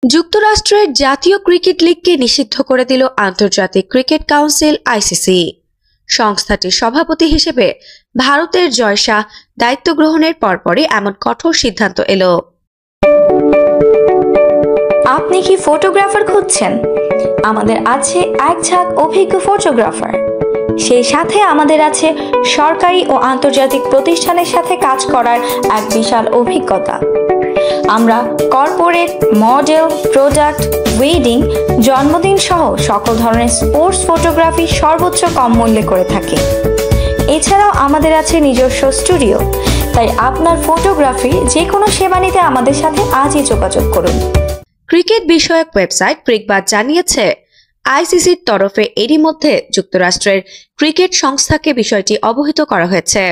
যুক্তরাষ্ট্রের জাতীয় ক্রিকেট লীগকে নিষিদ্ধ করে দিল আন্তর্জাতিক ক্রিকেট কাউন্সিল আইসিসি। সংস্থাটির সভাপতি হিসেবে ভারতের জয় শাহ দায়িত্ব গ্রহণের পরপরই এমন কঠোর সিদ্ধান্ত এলো। আপনি কি ফটোগ্রাফার খুঁজছেন? আমাদের আছে এক ঝাঁক অভিজ্ঞ ফটোগ্রাফার। সেই সাথে আমাদের আছে সরকারি ও আন্তর্জাতিক প্রতিষ্ঠানের সাথে কাজ করার এক বিশাল অভিজ্ঞতা। আমরা কর্পোরেট, মডেল, প্রোডাক্ট, ওয়েডিং, জন্মদিন সহ সকল ধরনের স্পোর্টস ফটোগ্রাফি সর্বোচ্চ কম মূল্যে করে থাকি। এছাড়াও আমাদের আছে নিজস্ব স্টুডিও। তাই আপনার ফটোগ্রাফি যে কোনো সেবা নিতে আমাদের সাথে আজই যোগাযোগ করুন। ক্রিকেট বিষয়ক ওয়েবসাইট ক্রিকবাজ জানিয়েছে, আইসিসির তরফে এরই মধ্যে যুক্তরাষ্ট্রের ক্রিকেট সংস্থাকে বিষয়টি অবহিত করা হয়েছে।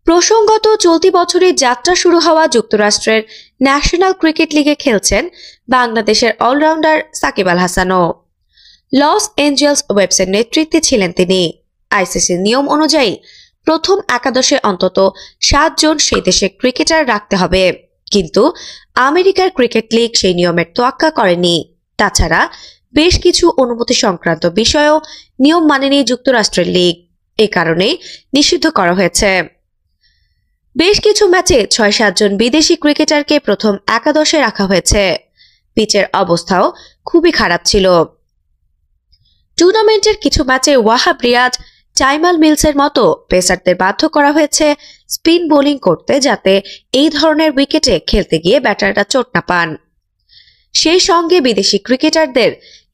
প্রসঙ্গত, চলতি বছরের যাত্রা শুরু হওয়া যুক্তরাষ্ট্রের ন্যাশনাল ক্রিকেট লিগে খেলছেন বাংলাদেশের allrounder Shakib Al হাসানও। Los Angeles ওয়েবসের নেতৃত্বে ছিলেন তিনি। আইসিসির নিয়ম অনুযায়ী প্রথম একাদশে অন্তত 7 জন সেই দেশের ক্রিকেটার রাখতে হবে, কিন্তু আমেরিকার ক্রিকেট লিগ সেই নিয়মের তোয়াক্কা করেনি। তাছাড়া বেশ কিছু অনুমতি সংক্রান্ত বিষয়েও নিয়ম মানেনি যুক্তরাষ্ট্রের লিগ। এ কারণেই নিষিদ্ধ করা হয়েছে। বেশ কিছু ম্যাচে 6-7 জন বিদেশি ক্রিকেটারকে প্রথম একাদশে রাখা হয়েছে। পিচের অবস্থাও খুবই খারাপ ছিল। টুর্নামেন্টের কিছু ম্যাচে ওয়াহাব রিয়াজ, টাইমাল মিলসের মতো পেসারদের বাধ্য করা হয়েছে স্পিন বোলিং করতে, যাতে এই ধরনের উইকেটে খেলতে গিয়ে ব্যাটাররা চোট না পান। সেই সঙ্গে বিদেশি ক্রিকেটারদের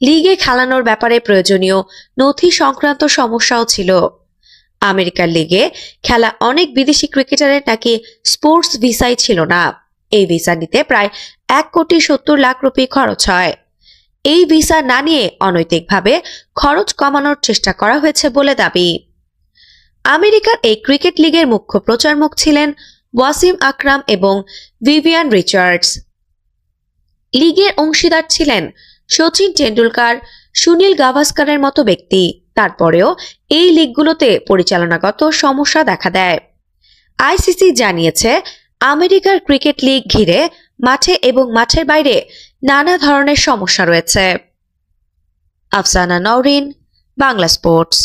লিগে খেলানোর ব্যাপারে প্রয়োজনীয় নথি সংক্রান্ত সমস্যাও ছিল। আমেরিকার লিগে খেলা অনেক বিদেশি ক্রিকেটারের নাকি স্পোর্টস ভিসাই ছিল না। এই ভিসা নিতে প্রায় 1,70,00,000 রুপি খরচ হয়। এই ভিসা না নিয়ে অনৈতিকভাবে খরচ কমানোর চেষ্টা করা হয়েছে বলে দাবি। আমেরিকার এই ক্রিকেট লিগের মুখ্য প্রচারমুখ ছিলেন ওয়াসিম আকরাম এবং ভিভিয়ান রিচার্ডস। লিগের অংশীদার ছিলেন সচিন টেন্ডুলকার, সুনীল গাভাস্কারের মতো ব্যক্তি। তারপরেও এই লিগগুলোতে পরিচালনাগত সমস্যা দেখা দেয়। আইসিসি জানিয়েছে, আমেরিকার ক্রিকেট লিগ ঘিরে মাঠে এবং মাঠের বাইরে নানা ধরনের সমস্যা রয়েছে। আফসানা নওরিন, বাংলা স্পোর্টস।